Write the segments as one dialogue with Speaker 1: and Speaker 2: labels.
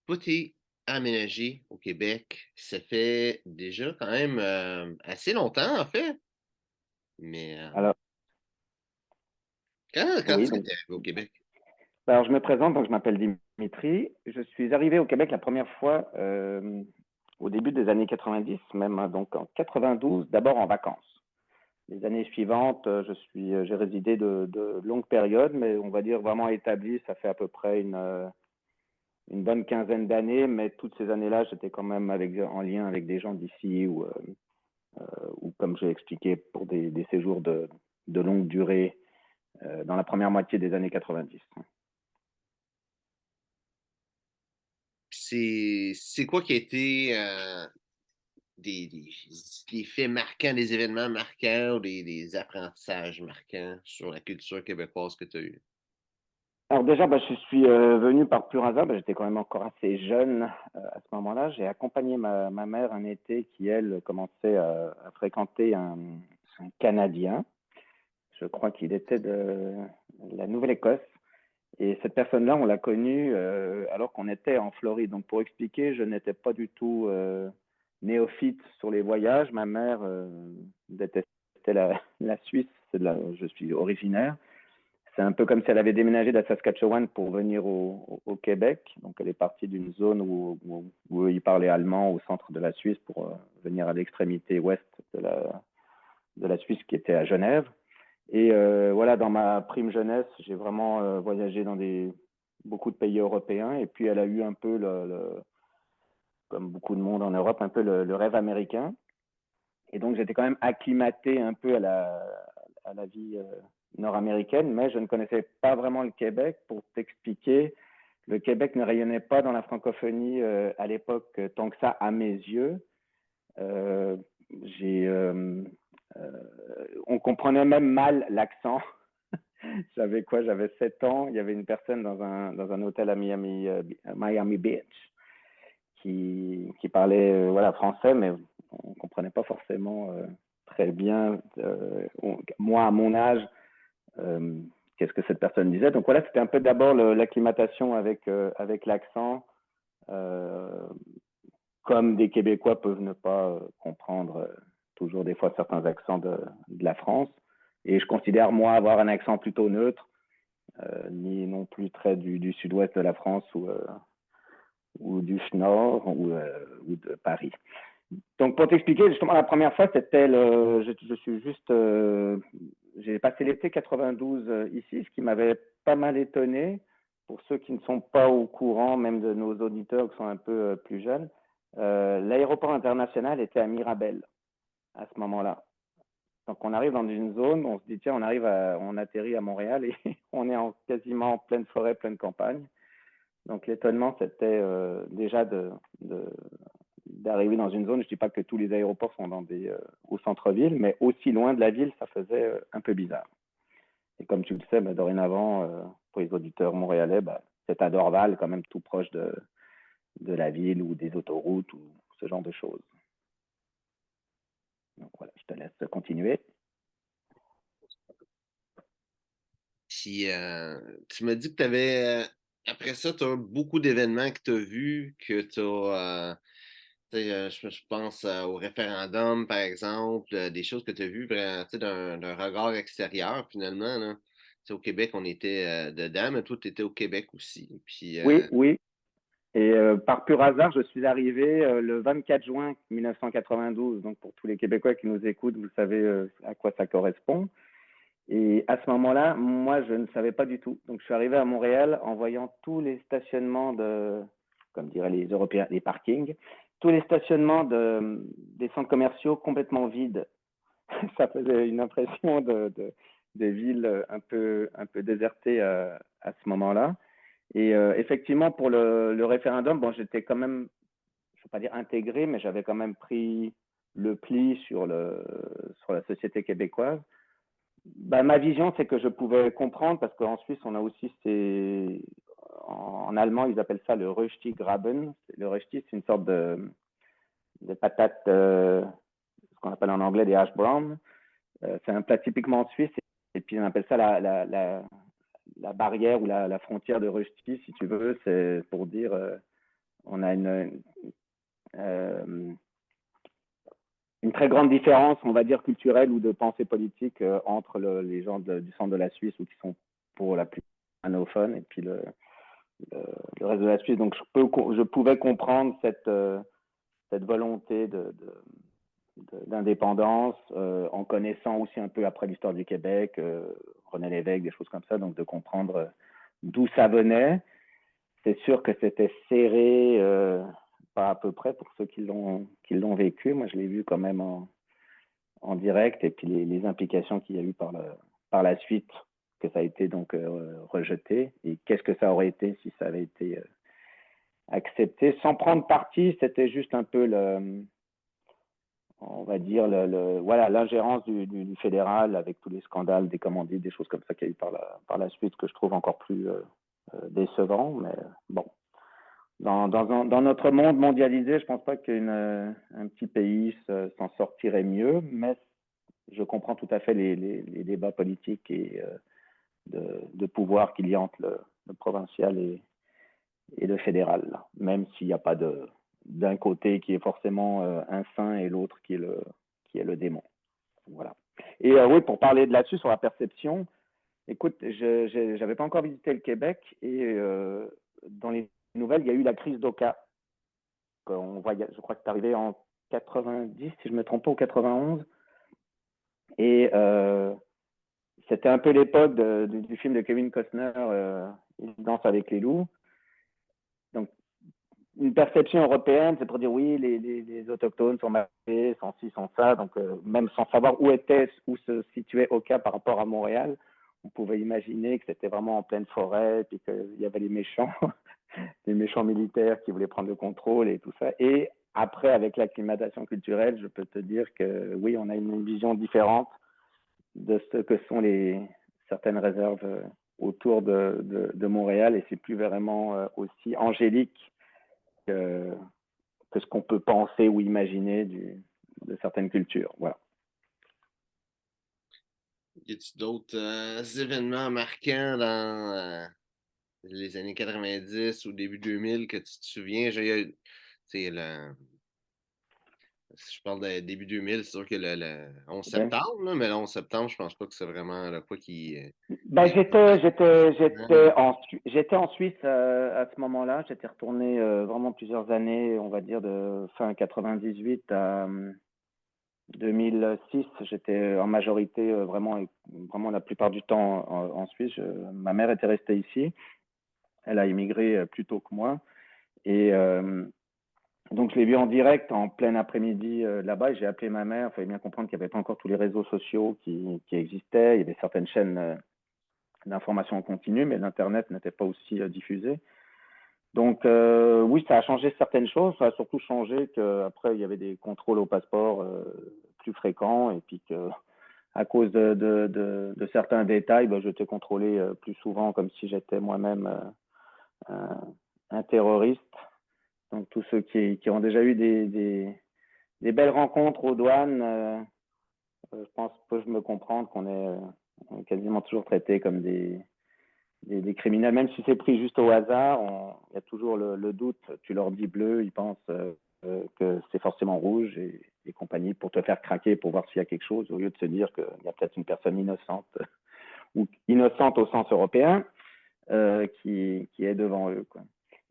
Speaker 1: Toi, t'es aménagé au Québec. Ça fait déjà quand même assez longtemps, en fait. Mais
Speaker 2: Alors,
Speaker 1: quand
Speaker 2: oui,
Speaker 1: est-ce que
Speaker 2: donc,
Speaker 1: tu es arrivé au Québec?
Speaker 2: alors je me présente, donc je m'appelle Dimitri. Je suis arrivé au Québec la première fois au début des années 90, même hein, donc en 92, d'abord en vacances. Les années suivantes, j'ai résidé de longues périodes, mais on va dire vraiment établi, ça fait à peu près une bonne quinzaine d'années, mais toutes ces années-là, j'étais quand même en lien avec des gens d'ici ou comme j'ai expliqué, pour des séjours de longue durée dans la première moitié des années 90.
Speaker 1: C'est quoi qui a été des, des, des faits marquants, des événements marquants ou des apprentissages marquants sur la culture québécoise que tu as eu?
Speaker 2: Alors déjà, je suis venu par pur hasard. J'étais quand même encore assez jeune à ce moment-là. J'ai accompagné ma mère un été qui, elle, commençait à fréquenter un Canadien. Je crois qu'il était de la Nouvelle-Écosse. Et cette personne-là, on l'a connue alors qu'on était en Floride. Donc pour expliquer, je n'étais pas du tout néophyte sur les voyages. Ma mère détestait la Suisse, je suis originaire. C'est un peu comme si elle avait déménagé de la Saskatchewan pour venir au Québec. Donc, elle est partie d'une zone où il parlait allemand au centre de la Suisse pour venir à l'extrémité ouest de la Suisse qui était à Genève. Et voilà, dans ma prime jeunesse, j'ai vraiment voyagé dans beaucoup de pays européens. Et puis, elle a eu un peu, comme beaucoup de monde en Europe, un peu le rêve américain. Et donc, j'étais quand même acclimaté un peu à la vie nord-américaine, mais je ne connaissais pas vraiment le Québec. Pour t'expliquer, le Québec ne rayonnait pas dans la francophonie à l'époque tant que ça à mes yeux. Euh, j'ai, euh, on comprenait même mal l'accent. J'avais quoi? J'avais 7 ans. Il y avait une personne dans un hôtel à Miami Beach qui parlait voilà, français, mais on ne comprenait pas forcément très bien, moi à mon âge, euh, qu'est-ce que cette personne disait. Donc voilà, c'était un peu d'abord l'acclimatation avec l'accent, euh, comme des Québécois peuvent ne pas comprendre toujours des fois certains accents de la France. Et je considère moi avoir un accent plutôt neutre, ni non plus très du sud-ouest de la France ou du nord ou de Paris. Donc, pour t'expliquer, justement, la première fois, je suis juste, j'ai passé l'été 92 ici, ce qui m'avait pas mal étonné. Pour ceux qui ne sont pas au courant, même de nos auditeurs qui sont un peu plus jeunes, l'aéroport international était à Mirabel à ce moment-là. Donc, on arrive dans une zone, on se dit, tiens, on atterrit à Montréal et on est quasiment en pleine forêt, pleine campagne. Donc, l'étonnement, c'était déjà d'arriver dans une zone. Je ne dis pas que tous les aéroports sont au centre-ville, mais aussi loin de la ville, ça faisait un peu bizarre. Et comme tu le sais, dorénavant, pour les auditeurs montréalais, c'est à Dorval, quand même tout proche de la ville ou des autoroutes ou ce genre de choses. Donc voilà, je te laisse continuer.
Speaker 1: Puis, tu m'as dit que tu avais, après ça, tu as beaucoup d'événements que tu as vus, que tu as, je pense au référendum, par exemple, des choses que tu as vues d'un regard extérieur, finalement. Là. Tu sais, au Québec, on était dedans, mais toi, tu étais au Québec aussi. Puis,
Speaker 2: Oui, oui. Et par pur hasard, je suis arrivé le 24 juin 1992. Donc pour tous les Québécois qui nous écoutent, vous savez à quoi ça correspond. Et à ce moment-là, moi, je ne savais pas du tout. Donc, je suis arrivé à Montréal en voyant tous les stationnements comme diraient les Européens, les parkings, tous les stationnements des centres commerciaux complètement vides. Ça faisait une impression des villes un peu désertées à ce moment-là. Et effectivement, pour le référendum, bon, j'étais quand même, je ne vais pas dire intégré, mais j'avais quand même pris le pli sur la société québécoise. Ma vision, c'est que je pouvais comprendre parce qu'en Suisse, on a aussi en allemand, ils appellent ça le Rösti-Graben. Le Rösti, c'est une sorte de patate, ce qu'on appelle en anglais des hash browns. C'est un plat typiquement suisse et puis on appelle ça la barrière ou la frontière de Rösti, si tu veux. C'est pour dire on a une très grande différence, on va dire, culturelle ou de pensée politique entre les gens du centre de la Suisse ou qui sont pour la plupart anglophones et puis le reste de la Suisse. Donc je pouvais comprendre cette volonté d'indépendance en connaissant aussi un peu après l'histoire du Québec, René Lévesque, des choses comme ça, donc de comprendre d'où ça venait. C'est sûr que c'était serré, pas à peu près pour ceux qui l'ont vécu. Moi, je l'ai vu quand même en direct et puis les implications qu'il y a eu par la suite, que ça a été donc rejeté et qu'est-ce que ça aurait été si ça avait été accepté sans prendre parti. C'était juste un peu on va dire voilà, l'ingérence du fédéral avec tous les scandales, des commandites, des choses comme ça qu'il y a eu par la suite que je trouve encore plus décevant. Mais bon, dans notre monde mondialisé, je pense pas qu'un petit pays s'en sortirait mieux, mais je comprends tout à fait les débats politiques et de pouvoir qu'il y a entre le provincial et le fédéral, même s'il n'y a pas d'un côté qui est forcément un saint et l'autre qui est le démon. Voilà. Et oui, pour parler de là-dessus, sur la perception, écoute, je n'avais pas encore visité le Québec et dans les nouvelles, il y a eu la crise d'Oka. Je crois que c'est arrivé en 90, si je ne me trompe pas, ou 91. Et c'était un peu l'époque du film de Kevin Costner, Il danse avec les loups. Donc, une perception européenne, c'est pour dire oui, les autochtones sont mariés, sont ci, sont ça. Donc, même sans savoir où se situait Oka par rapport à Montréal, on pouvait imaginer que c'était vraiment en pleine forêt, puis qu'il y avait les méchants, les méchants militaires qui voulaient prendre le contrôle et tout ça. Et après, avec l'acclimatation culturelle, je peux te dire que oui, on a une vision différente de ce que sont certaines réserves autour de Montréal, et c'est plus vraiment aussi angélique que ce qu'on peut penser ou imaginer de certaines cultures. Voilà.
Speaker 1: Y a-t-il d'autres événements marquants dans les années 90 ou début 2000 que tu te souviens? C'est si je parle de début 2000, c'est sûr que le 11
Speaker 2: Okay.
Speaker 1: septembre, là, mais le 11 septembre, je pense pas que c'est vraiment le quoi qui.
Speaker 2: Ben,
Speaker 1: Qui
Speaker 2: j'étais en Suisse à ce moment-là. J'étais retourné vraiment plusieurs années, on va dire de fin 98 à 2006. J'étais en majorité vraiment la plupart du temps en Suisse. Ma mère était restée ici. Elle a immigré plus tôt que moi. Et donc, je l'ai vu en direct en plein après-midi là-bas. Et j'ai appelé ma mère. Il fallait bien comprendre qu'il n'y avait pas encore tous les réseaux sociaux qui existaient. Il y avait certaines chaînes d'information en continu, mais l'Internet n'était pas aussi diffusé. Donc, oui, ça a changé certaines choses. Ça a surtout changé qu'après, il y avait des contrôles au passeport plus fréquents. Et puis que, à cause de certains détails, ben, je t'ai contrôlé plus souvent comme si j'étais moi-même un terroriste. Donc, tous ceux qui ont déjà eu des belles rencontres aux douanes, je pense que je me comprendre qu'on est quasiment toujours traités comme des criminels, même si c'est pris juste au hasard, il y a toujours le doute. Tu leur dis bleu, ils pensent que c'est forcément rouge et compagnie pour te faire craquer, pour voir s'il y a quelque chose, au lieu de se dire qu'il y a peut-être une personne innocente ou innocente au sens européen qui est devant eux, quoi.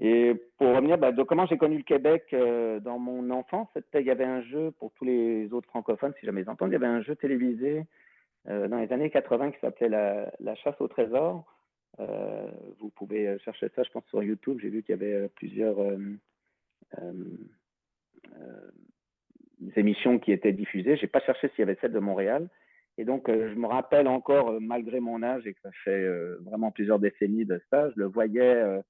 Speaker 2: Et pour revenir de comment j'ai connu le Québec dans mon enfance, il y avait un jeu pour tous les autres francophones, si jamais ils entendent, il y avait un jeu télévisé dans les années 80 qui s'appelait la chasse au trésor. Vous pouvez chercher ça, je pense, sur YouTube. J'ai vu qu'il y avait plusieurs émissions qui étaient diffusées. Je n'ai pas cherché s'il y avait celle de Montréal. Et donc, je me rappelle encore, malgré mon âge et que ça fait vraiment plusieurs décennies de ça, je le voyais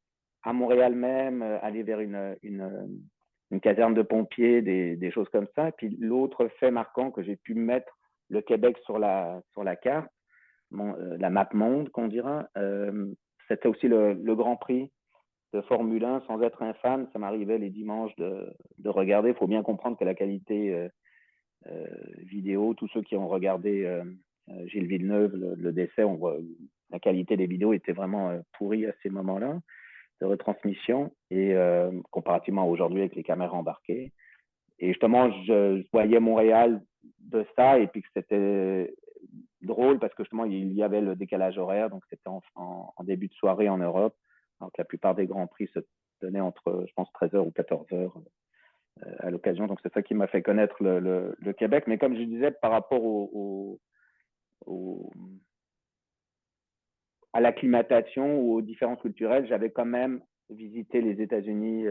Speaker 2: à Montréal même, aller vers une caserne de pompiers, des choses comme ça. Et puis, l'autre fait marquant que j'ai pu mettre le Québec sur la carte, la map monde, qu'on dira, c'était aussi le Grand Prix de Formule 1. Sans être un fan, ça m'arrivait les dimanches de regarder. Il faut bien comprendre que la qualité vidéo, tous ceux qui ont regardé Gilles Villeneuve, le décès, on voit la qualité des vidéos était vraiment pourrie à ces moments-là. de retransmission, et comparativement à aujourd'hui avec les caméras embarquées. Et justement, je voyais Montréal de ça, et puis que c'était drôle parce que justement, il y avait le décalage horaire, donc c'était en début de soirée en Europe, alors que la plupart des grands prix se tenaient entre, je pense, 13h ou 14h à l'occasion. Donc c'est ça qui m'a fait connaître le Québec. Mais comme je disais, par rapport au, à l'acclimatation ou aux différences culturelles, j'avais quand même visité les États-Unis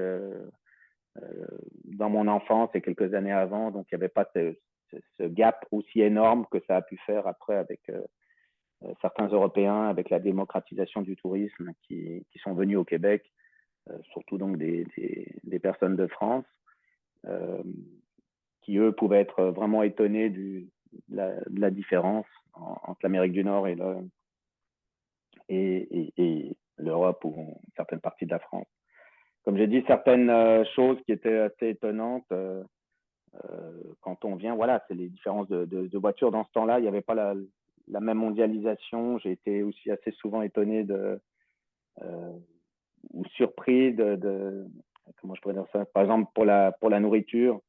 Speaker 2: dans mon enfance et quelques années avant, donc il n'y avait pas ce gap aussi énorme que ça a pu faire après avec certains Européens, avec la démocratisation du tourisme qui sont venus au Québec, surtout donc des personnes de France, qui eux pouvaient être vraiment étonnés de la différence entre l'Amérique du Nord et l'Europe ou certaines parties de la France. Comme j'ai dit, certaines choses qui étaient assez étonnantes quand on vient, voilà, c'est les différences de voitures. Dans ce temps-là, il n'y avait pas la même mondialisation. J'ai été aussi assez souvent étonné ou surpris comment je pourrais dire ça, par exemple pour la nourriture,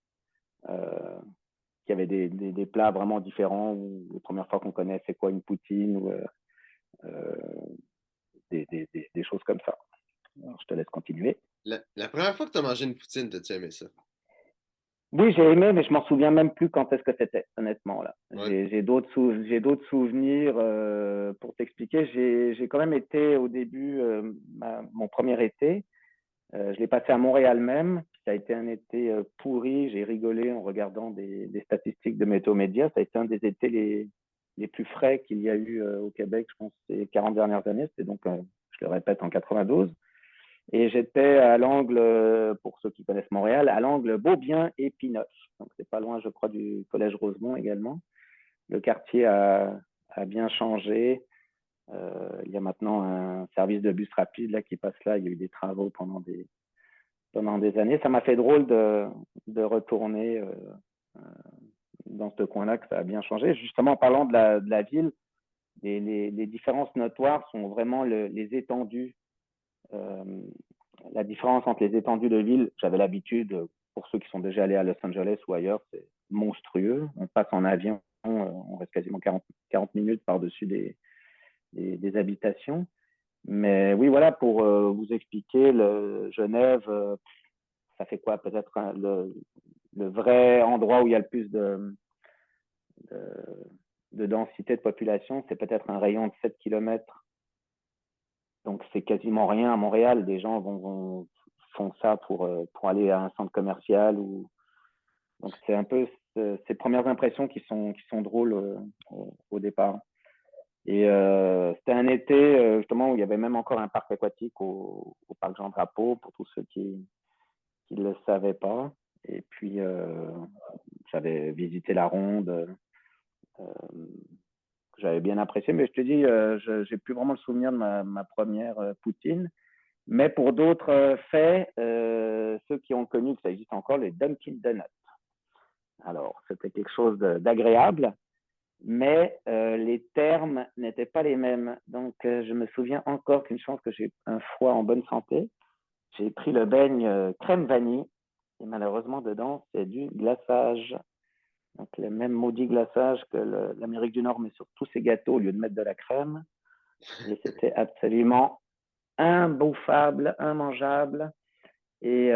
Speaker 2: qu'il y avait des plats vraiment différents. Où, la première fois qu'on connaît c'est quoi une poutine ou des choses comme ça. Alors, je te laisse continuer.
Speaker 1: La première fois que tu as mangé une poutine, t'as-tu aimé ça?
Speaker 2: Oui, j'ai aimé, mais je m'en souviens même plus quand est-ce que c'était, honnêtement, là.
Speaker 1: Ouais.
Speaker 2: J'ai d'autres souvenirs pour t'expliquer. J'ai quand même été au début, mon premier été, je l'ai passé à Montréal même. Ça a été un été pourri. J'ai rigolé en regardant des statistiques de Météo Média. Ça a été un des étés les plus frais qu'il y a eu au Québec, je pense, ces 40 dernières années. C'était donc, je le répète, en 92. Et j'étais à l'angle, pour ceux qui connaissent Montréal, à l'angle Beaubien et Pinoche. Donc, c'est pas loin, je crois, du collège Rosemont également. Le quartier a bien changé. Il y a maintenant un service de bus rapide là, qui passe là. Il y a eu des travaux pendant des années. Ça m'a fait drôle de retourner dans ce coin-là, que ça a bien changé. Justement, en parlant de la ville, les différences notoires sont vraiment les étendues. Euh, la différence entre les étendues de ville, j'avais l'habitude, pour ceux qui sont déjà allés à Los Angeles ou ailleurs, c'est monstrueux. On passe en avion, on reste quasiment 40 minutes par-dessus des habitations. Mais oui, voilà, pour vous expliquer, Genève, ça fait quoi? Peut-être le vrai endroit où il y a le plus de, de densité de population, c'est peut-être un rayon de 7 kilomètres. Donc, c'est quasiment rien à Montréal. Des gens font ça pour aller à un centre commercial. Donc, c'est un peu ces premières impressions qui sont drôles au départ. Et c'était un été, justement, où il y avait même encore un parc aquatique au parc Jean-Drapeau, pour tous ceux qui ne le savaient pas. Et puis, j'avais visité la Ronde, que j'avais bien apprécié. Mais je te dis, je n'ai plus vraiment le souvenir de ma première poutine. Mais pour d'autres faits, ceux qui ont connu que ça existe encore, les Dunkin' Donuts. Alors, c'était quelque chose d'agréable, mais les termes n'étaient pas les mêmes. Donc, je me souviens encore qu'une chance que j'ai un foie en bonne santé, j'ai pris le beigne crème vanille, et malheureusement, dedans, c'est du glaçage. Donc, le même maudit glaçage que l'Amérique du Nord met sur tous ses gâteaux au lieu de mettre de la crème. Et c'était absolument imbouffable, immangeable. Et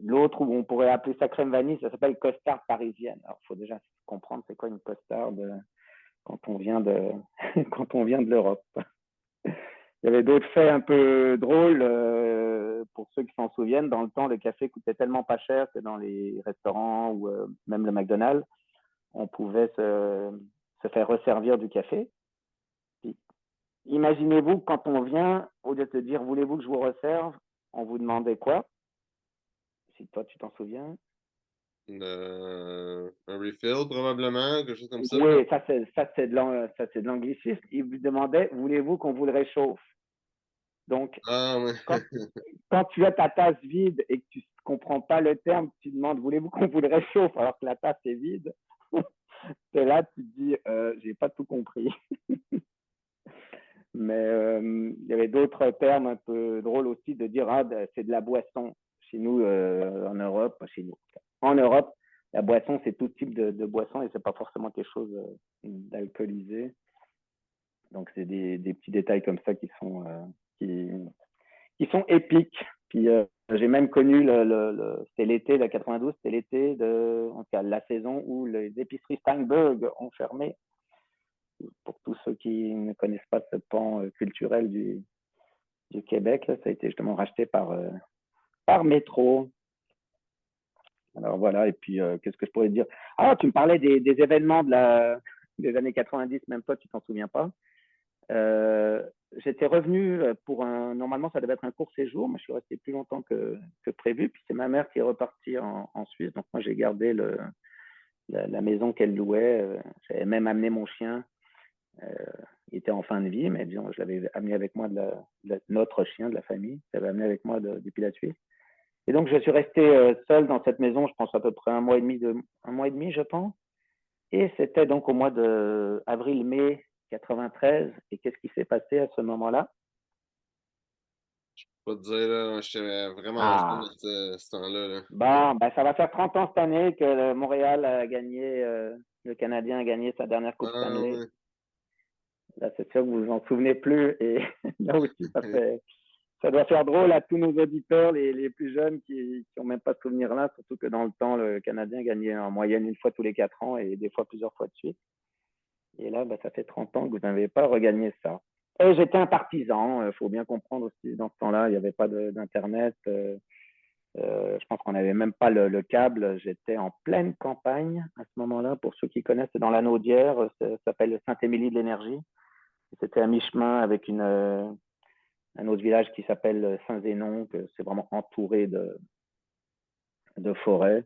Speaker 2: l'autre, où on pourrait appeler ça crème vanille, ça s'appelle costard parisienne. Alors, il faut déjà comprendre c'est quoi une costard quand on vient de, quand on vient de l'Europe. Il y avait d'autres faits un peu drôles. Pour ceux qui s'en souviennent, dans le temps, le café coûtait tellement pas cher que dans les restaurants ou même le McDonald's, on pouvait se faire resservir du café. Puis, imaginez-vous, quand on vient, au lieu de te dire voulez-vous que je vous resserve, on vous demandait quoi? Si toi tu t'en souviens.
Speaker 1: Un refill, probablement, quelque chose comme ça.
Speaker 2: Oui, ça c'est de l'anglicisme. Il vous demandait voulez-vous qu'on vous le réchauffe? Donc,
Speaker 1: Ah, ouais.
Speaker 2: quand, quand tu as ta tasse vide et que tu ne comprends pas le terme, tu demandes voulez-vous qu'on vous le réchauffe alors que la tasse est vide? C'est là, tu te dis j'ai pas tout compris. Mais il y avait d'autres termes un peu drôles aussi de dire ah, c'est de la boisson. Chez nous, en Europe, pas chez nous. En Europe, la boisson, c'est tout type de boisson et c'est pas forcément quelque chose d'alcoolisé. Donc, c'est des petits détails comme ça qui, qui sont épiques. Puis, j'ai même connu c'était l'été de 92, c'était l'été en tout cas, la saison où les épiceries Steinberg ont fermé. Pour tous ceux qui ne connaissent pas ce pan culturel du Québec, là, ça a été justement racheté par Métro. Alors voilà, et puis qu'est-ce que je pourrais dire? Ah, tu me parlais des événements des années 90, même toi, tu t'en souviens pas. J'étais revenu pour normalement, ça devait être un court séjour, mais je suis resté plus longtemps que prévu. Puis c'est ma mère qui est repartie en Suisse, donc moi j'ai gardé la maison qu'elle louait. J'avais même amené mon chien. Il était en fin de vie, mais disons, je l'avais amené avec moi notre chien de la famille. Je l'avais amené avec moi depuis la Suisse. Et donc, je suis resté seul dans cette maison, je pense à peu près un mois et demi, je pense. Et c'était donc au mois de avril-mai 93. Et qu'est-ce qui s'est passé à ce moment-là?
Speaker 1: Pas te dire, là, j'étais vraiment jeune
Speaker 2: Ah,
Speaker 1: à ce temps-là, là.
Speaker 2: bon, ben, ça va faire 30 ans cette année que le Montréal a gagné, le Canadien a gagné sa dernière Coupe
Speaker 1: Ah
Speaker 2: Stanley.
Speaker 1: ouais.
Speaker 2: Là, c'est sûr que vous vous en souvenez plus. Et là aussi, ça doit faire drôle à tous nos auditeurs, les plus jeunes qui n'ont même pas ce souvenir-là, surtout que dans le temps, le Canadien gagnait en moyenne une fois tous les 4 ans et des fois plusieurs fois de suite. Et là, bah, ça fait 30 ans que vous n'avez pas regagné ça. Et j'étais un partisan, il faut bien comprendre aussi, dans ce temps-là, il n'y avait pas d'Internet. Je pense qu'on n'avait même pas le câble. J'étais en pleine campagne à ce moment-là. Pour ceux qui connaissent, c'est dans l'Anneau d'Hier, ça s'appelle Saint-Émilie de l'Énergie. C'était à mi-chemin avec un autre village qui s'appelle Saint-Zénon, que c'est vraiment entouré de forêts.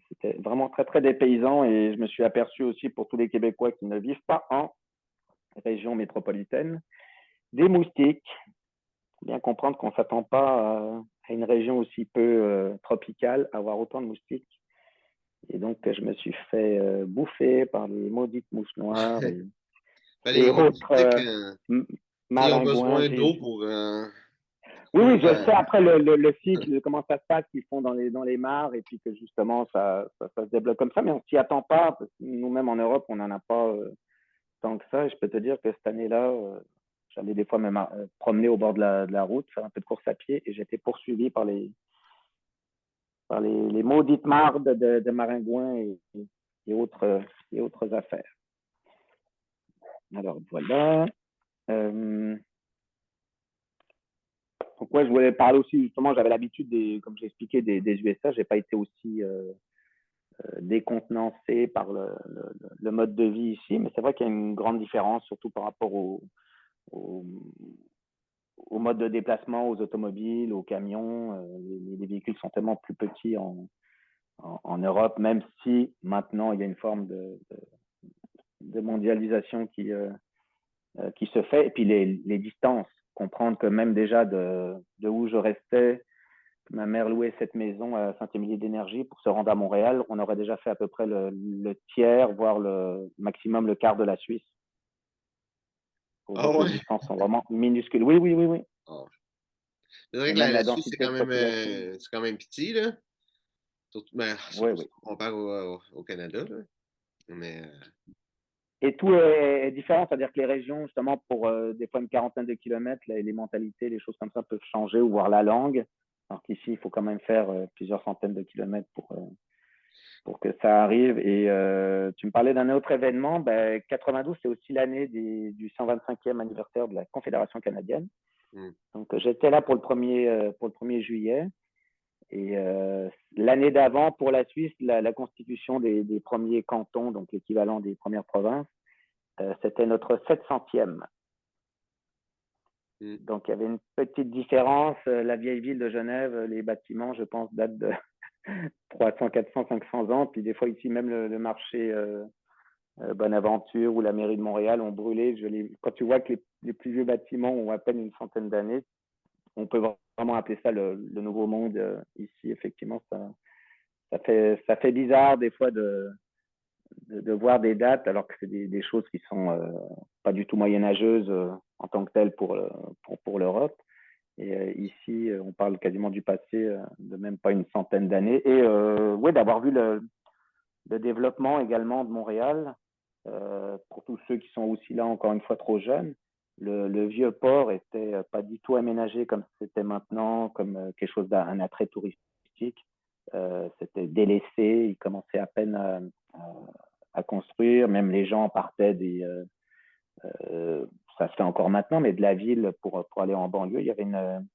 Speaker 2: C'était vraiment très, très dépaysant et je me suis aperçu aussi pour tous les Québécois qui ne vivent pas en région métropolitaine, des moustiques. Il faut bien comprendre qu'on ne s'attend pas à une région aussi peu tropicale à avoir autant de moustiques. Et donc, je me suis fait bouffer par les maudites mouches noires
Speaker 1: Ben,
Speaker 2: et
Speaker 1: les
Speaker 2: autres
Speaker 1: moustiques, ils ont
Speaker 2: maringouins.
Speaker 1: besoin d'eau
Speaker 2: Oui, oui,
Speaker 1: pour
Speaker 2: je sais après le cycle, comment ça se passe, qu'ils font dans les mares, et puis que justement, ça se débloque comme ça, mais on s'y attend pas, parce que nous-mêmes en Europe, on n'en a pas tant que ça. Et je peux te dire que cette année-là, j'allais des fois même promener au bord de la route, faire un peu de course à pied, et j'étais poursuivi par les maudites mares de maringouins et autres affaires. Alors voilà. Euh, donc ouais, je voulais parler aussi, justement, j'avais l'habitude, comme j'ai expliqué, des USA, j'ai pas été aussi décontenancé par le mode de vie ici, mais c'est vrai qu'il y a une grande différence, surtout par rapport au, au mode de déplacement, aux automobiles, aux camions. Les véhicules sont tellement plus petits en Europe, même si maintenant il y a une forme de mondialisation qui se fait. Et puis les distances, comprendre que même déjà de où je restais, ma mère louait cette maison à Saint-Émilie d'Énergie pour se rendre à Montréal, on aurait déjà fait à peu près le tiers, voire le maximum le quart de la Suisse. Pour
Speaker 1: Ah
Speaker 2: dire que les
Speaker 1: ouais.
Speaker 2: distances sont vraiment minuscules. Oui, oui, oui, oui.
Speaker 1: Ah. C'est vrai
Speaker 2: Et
Speaker 1: que
Speaker 2: même la
Speaker 1: la Suisse,
Speaker 2: densité de population.
Speaker 1: c'est quand même petit, là. Surtout, ben,
Speaker 2: Oui,
Speaker 1: surtout si
Speaker 2: oui.
Speaker 1: on compare au Canada, là. Mais,
Speaker 2: Et tout est différent, c'est-à-dire que les régions, justement, pour des fois une quarantaine de kilomètres, les mentalités, les choses comme ça peuvent changer, ou voir la langue. Alors qu'ici, il faut quand même faire plusieurs centaines de kilomètres pour que ça arrive. Et tu me parlais d'un autre événement. Ben, 92, c'est aussi l'année du 125e anniversaire de la Confédération canadienne.
Speaker 1: hmm.
Speaker 2: Donc, j'étais là pour le 1er juillet. Et l'année d'avant, pour la Suisse, la constitution des premiers cantons, donc l'équivalent des premières provinces, c'était notre 700e.
Speaker 1: Hmm.
Speaker 2: Donc, il y avait une petite différence. La vieille ville de Genève, les bâtiments, je pense, datent de 300, 400, 500 ans. Puis des fois, ici, même le marché Bonaventure ou la mairie de Montréal ont brûlé. Quand tu vois que les plus vieux bâtiments ont à peine une centaine d'années, on peut vraiment appeler ça le nouveau monde ici. Effectivement, ça fait bizarre des fois de voir des dates alors que c'est des choses qui sont pas du tout moyenâgeuses en tant que telles pour l'Europe. Et ici, on parle quasiment du passé de même pas une centaine d'années. Et ouais, d'avoir vu le développement également de Montréal, pour tous ceux qui sont aussi là, encore une fois, trop jeunes. Le vieux port était pas du tout aménagé comme c'était maintenant, comme quelque chose d'un attrait touristique. C'était délaissé, il commençait à peine à construire, même les gens partaient ça se fait encore maintenant, mais de la ville pour aller en banlieue, il y avait une,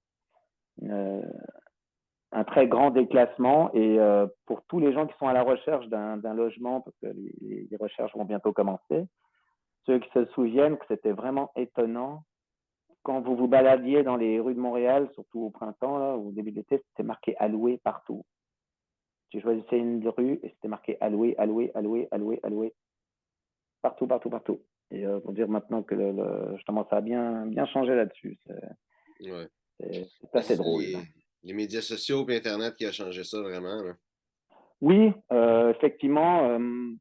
Speaker 2: un très grand déclassement et pour tous les gens qui sont à la recherche d'un logement, parce que les recherches vont bientôt commencer, ceux qui se souviennent que c'était vraiment étonnant quand vous vous baladiez dans les rues de Montréal, surtout au printemps, là, ou au début de l'été, c'était marqué alloué partout. Tu choisissais une rue et c'était marqué alloué, alloué, alloué, alloué, alloué, partout, partout, partout. Et pour dire maintenant que justement ça a bien changé là-dessus.
Speaker 1: Ouais.
Speaker 2: C'est assez
Speaker 1: C'est
Speaker 2: drôle.
Speaker 1: les médias sociaux et Internet qui a changé ça vraiment, là.
Speaker 2: Oui, effectivement,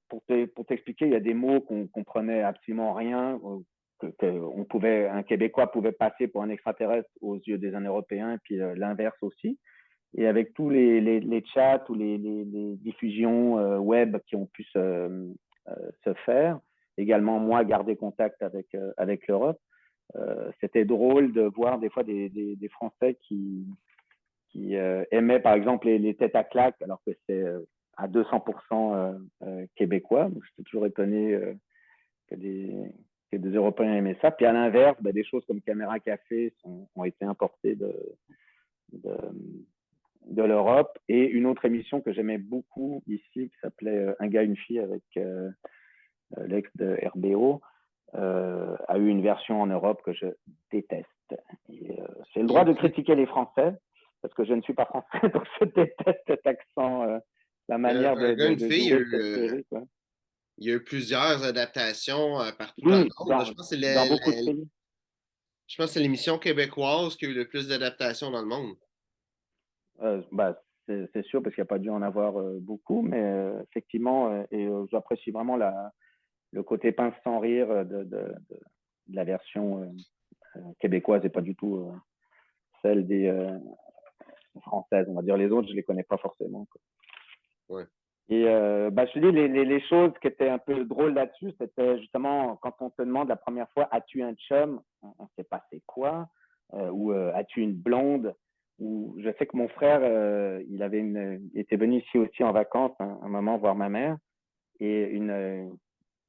Speaker 2: pour t'expliquer, il y a des mots qu'on comprenait absolument rien, un Québécois pouvait passer pour un extraterrestre aux yeux des Européens, et puis l'inverse aussi. Et avec tous les chats ou les diffusions web qui ont pu se faire, également moi garder contact avec l'Europe, c'était drôle de voir des fois des Français qui aimaient par exemple les têtes à claques alors que c'est à 200% québécois. Donc, j'étais toujours étonné que, que des Européens aimaient ça. Puis à l'inverse, des choses comme Caméra Café ont été importées de, de l'Europe. Et une autre émission que j'aimais beaucoup ici qui s'appelait Un gars, une fille avec l'ex de RBO a eu une version en Europe que je déteste. J'ai le droit de critiquer les Français parce que je ne suis pas français, donc je déteste cet accent, la manière
Speaker 1: Un gars, une
Speaker 2: de
Speaker 1: fille,
Speaker 2: jouer cette série. Quoi.
Speaker 1: il y a eu plusieurs adaptations partout dans le
Speaker 2: Oui,
Speaker 1: monde. Je pense que c'est
Speaker 2: dans beaucoup de pays.
Speaker 1: je pense que c'est l'émission québécoise qui a eu le plus d'adaptations dans le monde.
Speaker 2: C'est sûr parce qu'il n'y a pas dû en avoir beaucoup, mais effectivement, j'apprécie vraiment le côté pince sans rire de la version québécoise et pas du tout celle des françaises. On va dire les autres, je les connais pas forcément. Quoi.
Speaker 1: Ouais.
Speaker 2: Et je te dis, les choses qui étaient un peu drôles là-dessus, c'était justement quand on te demande la première fois, as-tu un chum? On ne sait pas c'est quoi. Ou as-tu une blonde? Ou je sais que mon frère, il était venu ici aussi en vacances un moment voir ma mère. Et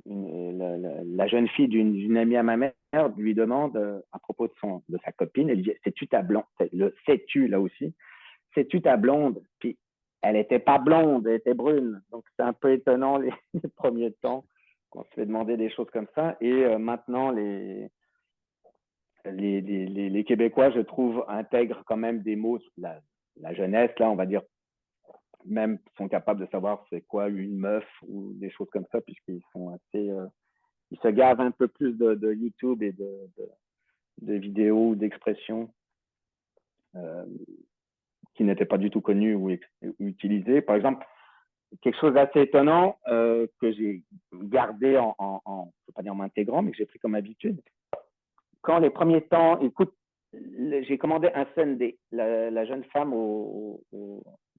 Speaker 2: la jeune fille d'une amie à ma mère lui demande à propos de sa copine, elle lui dit, sais-tu ta blonde? Le sais-tu là aussi? Sais-tu ta blonde? Puis elle était pas blonde, elle était brune. Donc c'est un peu étonnant les premiers temps qu'on se fait demander des choses comme ça. Et maintenant, les Québécois, je trouve, intègrent quand même des mots, la jeunesse, là, on va dire, même sont capables de savoir c'est quoi une meuf ou des choses comme ça, puisqu'ils sont assez. Ils se gavent un peu plus de YouTube et de vidéos ou d'expressions euh, qui n'étaient pas du tout connues ou utilisées. Par exemple, quelque chose d'assez étonnant que j'ai gardé je ne peux pas dire en m'intégrant, mais que j'ai pris comme habitude. Quand les premiers temps, écoute, j'ai commandé un Sunday. La jeune femme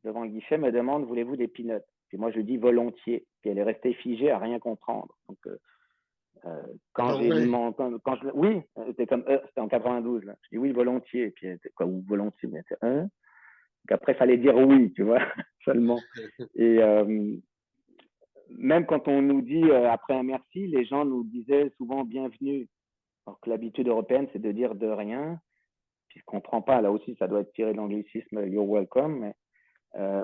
Speaker 2: devant le guichet me demande, voulez-vous des peanuts? Puis moi, je dis volontiers. Puis elle est restée figée à rien comprendre. Donc,
Speaker 1: Ah
Speaker 2: quand j'ai
Speaker 1: ouais.
Speaker 2: demandé, oui, c'était en 92, là. Je dis oui, volontiers. Puis elle était quoi, ou volontiers, mais c'est un. Donc après, il fallait dire oui, tu vois, seulement. Et même quand on nous dit après un merci, les gens nous disaient souvent bienvenue. Alors que l'habitude européenne, c'est de dire de rien. Puis je ne comprends pas, là aussi, ça doit être tiré de l'anglicisme you're welcome, mais,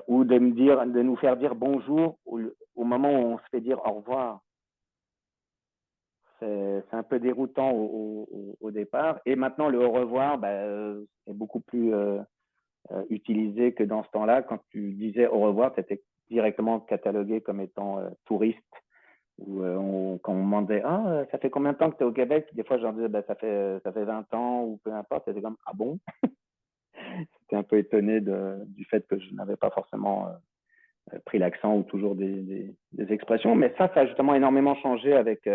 Speaker 2: ou de nous faire dire bonjour au moment où on se fait dire au revoir. C'est un peu déroutant au départ. Et maintenant, le au revoir est beaucoup plus utilisé que dans ce temps-là. Quand tu disais au revoir, tu étais directement catalogué comme étant touriste. Ou quand on me demandait ça fait combien de temps que tu es au Québec? Des fois, je leur disais ça fait 20 ans ou peu importe. C'était comme ah bon? J'étais un peu étonné du fait que je n'avais pas forcément pris l'accent ou toujours des expressions. Mais ça a justement énormément changé avec,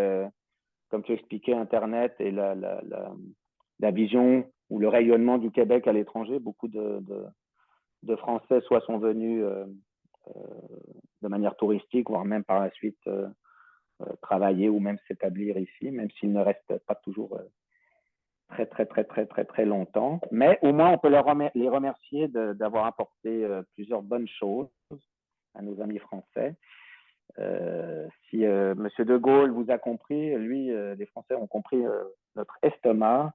Speaker 2: comme tu expliquais, Internet et la vision ou le rayonnement du Québec à l'étranger. Beaucoup de Français soit sont venus euh, de manière touristique, voire même par la suite travailler ou même s'établir ici, même s'ils ne restent pas toujours très, très, très, très, très, très longtemps. Mais au moins, on peut les remercier d'avoir apporté plusieurs bonnes choses à nos amis français. Si M. De Gaulle vous a compris, lui, les Français ont compris notre estomac.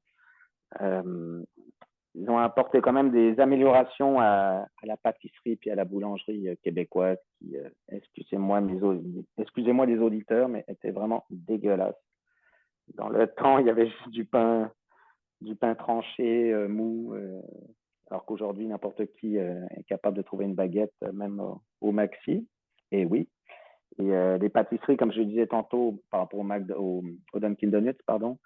Speaker 2: Ils ont apporté quand même des améliorations à la pâtisserie puis à la boulangerie québécoise qui, excusez-moi les auditeurs, mais étaient vraiment dégueulasses. Dans le temps, il y avait juste du pain tranché, mou, alors qu'aujourd'hui, n'importe qui est capable de trouver une baguette, même au Maxi. Et oui. Et les pâtisseries, comme je le disais tantôt, par rapport au Dunkin' Donuts, pardon,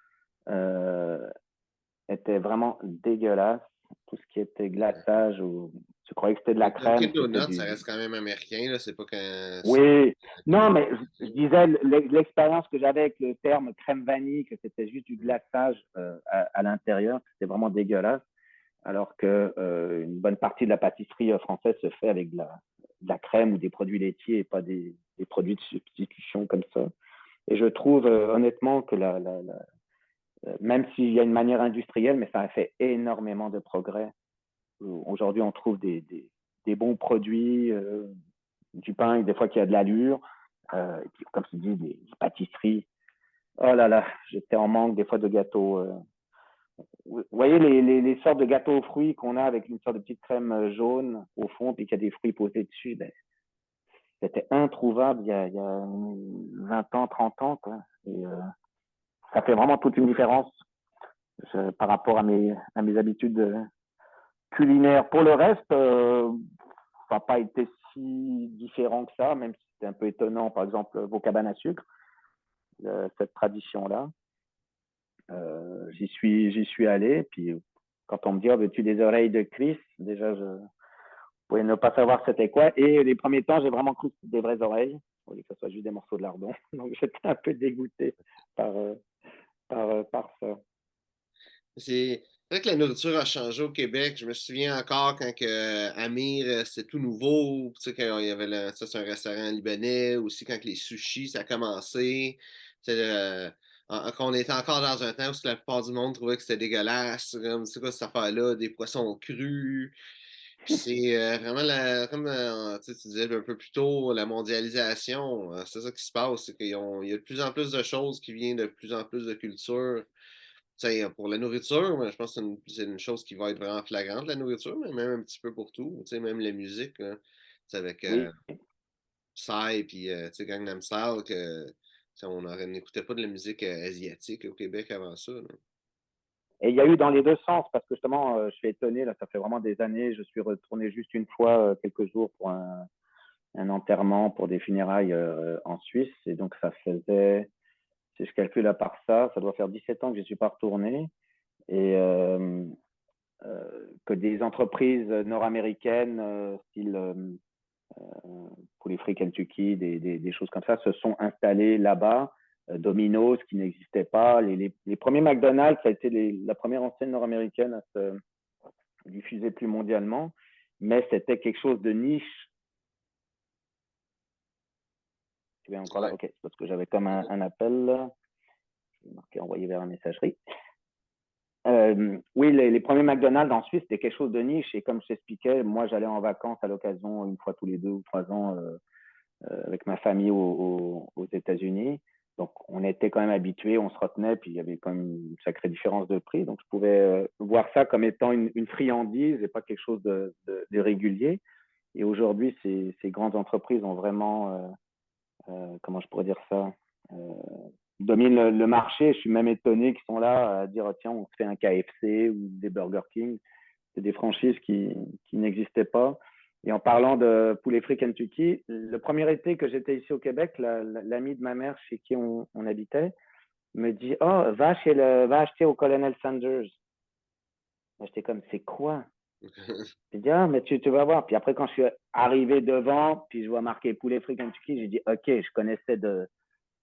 Speaker 2: étaient vraiment dégueulasses. Tout ce qui était glaçage, ou tu croyais que c'était de la crème,
Speaker 1: Dunkin'
Speaker 2: c'était
Speaker 1: Donuts, ça
Speaker 2: du.
Speaker 1: reste quand même américain, là. C'est pas qu'un.
Speaker 2: Oui, non, mais je disais l'expérience que j'avais avec le terme crème vanille, que c'était juste du glaçage à l'intérieur, c'était vraiment dégueulasse, alors que une bonne partie de la pâtisserie française se fait avec de la crème ou des produits laitiers et pas des produits de substitution comme ça. Et je trouve honnêtement que même s'il y a une manière industrielle, mais ça a fait énormément de progrès. Aujourd'hui, on trouve des bons produits, du pain, des fois qu'il y a de l'allure, et puis comme tu dis, des pâtisseries. Oh là là, j'étais en manque des fois de gâteaux. Vous voyez les sortes de gâteaux aux fruits qu'on a avec une sorte de petite crème jaune au fond, puis qu'il y a des fruits posés dessus, ben, c'était introuvable il y a 20 ans, 30 ans. Quoi. Et, ça fait vraiment toute une différence par rapport à mes habitudes culinaires. Pour le reste, ça n'a pas été si différent que ça, même si c'était un peu étonnant, par exemple, vos cabanes à sucre, cette tradition-là. J'y suis allé, puis quand on me dit, oh, veux-tu des oreilles de Chris, déjà, je pouvais ne pas savoir c'était quoi. Et les premiers temps, j'ai vraiment cru que c'était des vraies oreilles, au lieu que ce soit juste des morceaux de lardon. Donc, j'étais un peu dégoûté par ça.
Speaker 1: C'est vrai que la nourriture a changé au Québec. Je me souviens encore quand Amir, c'était tout nouveau. Tu sais, quand il y avait ça, c'est un restaurant libanais. Aussi, quand les sushis, ça a commencé. Quand on était encore dans un temps où la plupart du monde trouvait que c'était dégueulasse. C'est quoi cette affaire-là? Des poissons crus. Puis c'est vraiment comme tu disais un peu plus tôt, la mondialisation. C'est ça qui se passe. C'est qu'il y a de plus en plus de choses qui viennent de plus en plus de cultures. T'sais, pour la nourriture, moi, je pense que c'est une chose qui va être vraiment flagrante, la nourriture, mais même un petit peu pour tout. Même la musique, là, avec
Speaker 2: Oui.
Speaker 1: Psy et Gangnam Style, n'écoutait pas de la musique asiatique au Québec avant ça. Là.
Speaker 2: Et il y a eu dans les deux sens, parce que justement, je suis étonné, là, ça fait vraiment des années, je suis retourné juste une fois, quelques jours, pour un enterrement, pour des funérailles en Suisse. Et donc, ça faisait, si je calcule à part ça, ça doit faire 17 ans que je ne suis pas retourné. Et que des entreprises nord-américaines, style Poulet Free Kentucky, des choses comme ça, se sont installées là-bas. Domino's, qui n'existait pas. Les premiers McDonald's, ça a été la première enseigne nord-américaine à se diffuser plus mondialement, mais c'était quelque chose de niche. Tu es encore là?
Speaker 1: Ouais.
Speaker 2: OK, c'est parce que j'avais comme un appel. Je vais marquer envoyer vers la messagerie. Oui, les premiers McDonald's en Suisse, c'était quelque chose de niche. Et comme je t'expliquais, moi, j'allais en vacances à l'occasion une fois tous les 2 ou 3 ans avec ma famille aux États-Unis. Donc, on était quand même habitués, on se retenait, puis il y avait quand même une sacrée différence de prix. Donc, je pouvais voir ça comme étant une friandise et pas quelque chose de régulier. Et aujourd'hui, ces grandes entreprises ont vraiment, comment je pourrais dire ça, dominent le marché. Je suis même étonné qu'ils sont là à dire, oh, tiens, on se fait un KFC ou des Burger King. C'est des franchises qui n'existaient pas. Et en parlant de poulet frit Kentucky, le premier été que j'étais ici au Québec, l'ami de ma mère chez qui on habitait me dit, oh, va acheter au Colonel Sanders. J'étais comme, c'est quoi? J'ai dit, ah, mais tu vas voir. Puis après, quand je suis arrivé devant, puis je vois marqué poulet frit Kentucky, j'ai dit, OK, je connaissais de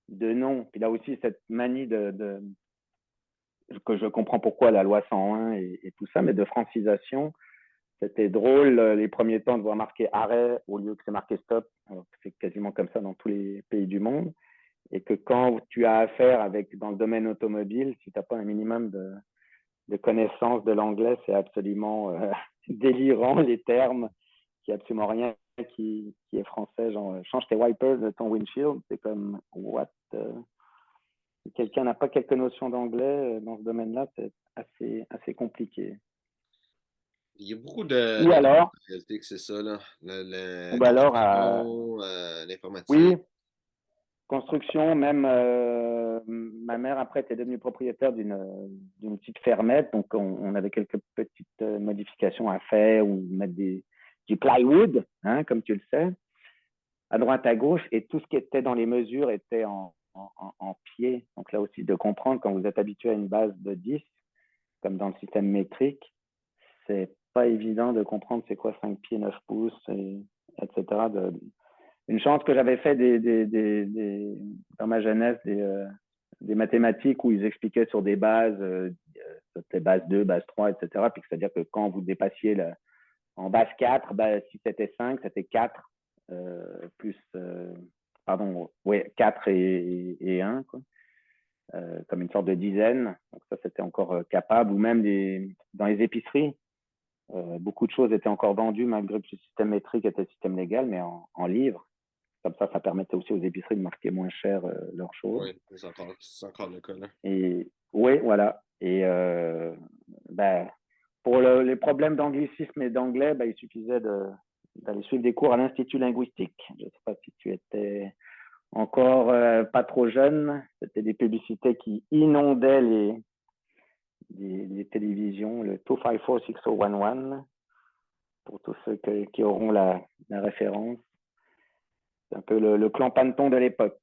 Speaker 2: nom. Puis là aussi, cette manie que je comprends pourquoi la loi 101 et tout ça, mais de francisation, c'était drôle les premiers temps de voir marqué arrêt au lieu que c'est marqué stop. Alors que c'est quasiment comme ça dans tous les pays du monde. Et que quand tu as affaire avec, dans le domaine automobile, si tu n'as pas un minimum de connaissance de l'anglais, c'est absolument délirant les termes, qui n'y a absolument rien qui est français, genre change tes wipers de ton windshield, c'est comme what? Si quelqu'un n'a pas quelques notions d'anglais dans ce domaine-là, c'est assez compliqué.
Speaker 1: Il y a beaucoup de
Speaker 2: Ou alors,
Speaker 1: en réalité que c'est ça, là.
Speaker 2: ou alors
Speaker 1: Construction,
Speaker 2: oui,
Speaker 1: l'informatique.
Speaker 2: construction, même ma mère après était devenue propriétaire d'une petite fermette, donc on avait quelques petites modifications à faire ou mettre du plywood, hein, comme tu le sais, à droite à gauche, et tout ce qui était dans les mesures était en pied. Donc là aussi de comprendre quand vous êtes habitué à une base de 10, comme dans le système métrique, c'est pas évident de comprendre c'est quoi 5 pieds 9 pouces, etc. Une chance que j'avais fait dans ma jeunesse des mathématiques où ils expliquaient sur des bases, c'était base 2, base 3, etc. Puis c'est-à-dire que quand vous dépassiez en base 4, bah, si c'était 5, c'était 4 plus, pardon, ouais, 4 et 1, quoi, comme une sorte de dizaine. Donc ça, c'était encore capable. Ou même dans les épiceries, beaucoup de choses étaient encore vendues malgré que le système métrique était le système légal, mais en livres. Comme ça permettait aussi aux épiceries de marquer moins cher leurs choses.
Speaker 1: Oui, c'est encore le cas, là.
Speaker 2: Et oui, voilà. Et ben, pour les problèmes d'anglicisme et d'anglais, ben, il suffisait d'aller suivre des cours à l'Institut linguistique. Je ne sais pas si tu étais encore pas trop jeune. C'était des publicités qui inondaient les télévisions, le 254-6011, pour tous ceux qui auront la référence. C'est un peu le clan Panton de l'époque.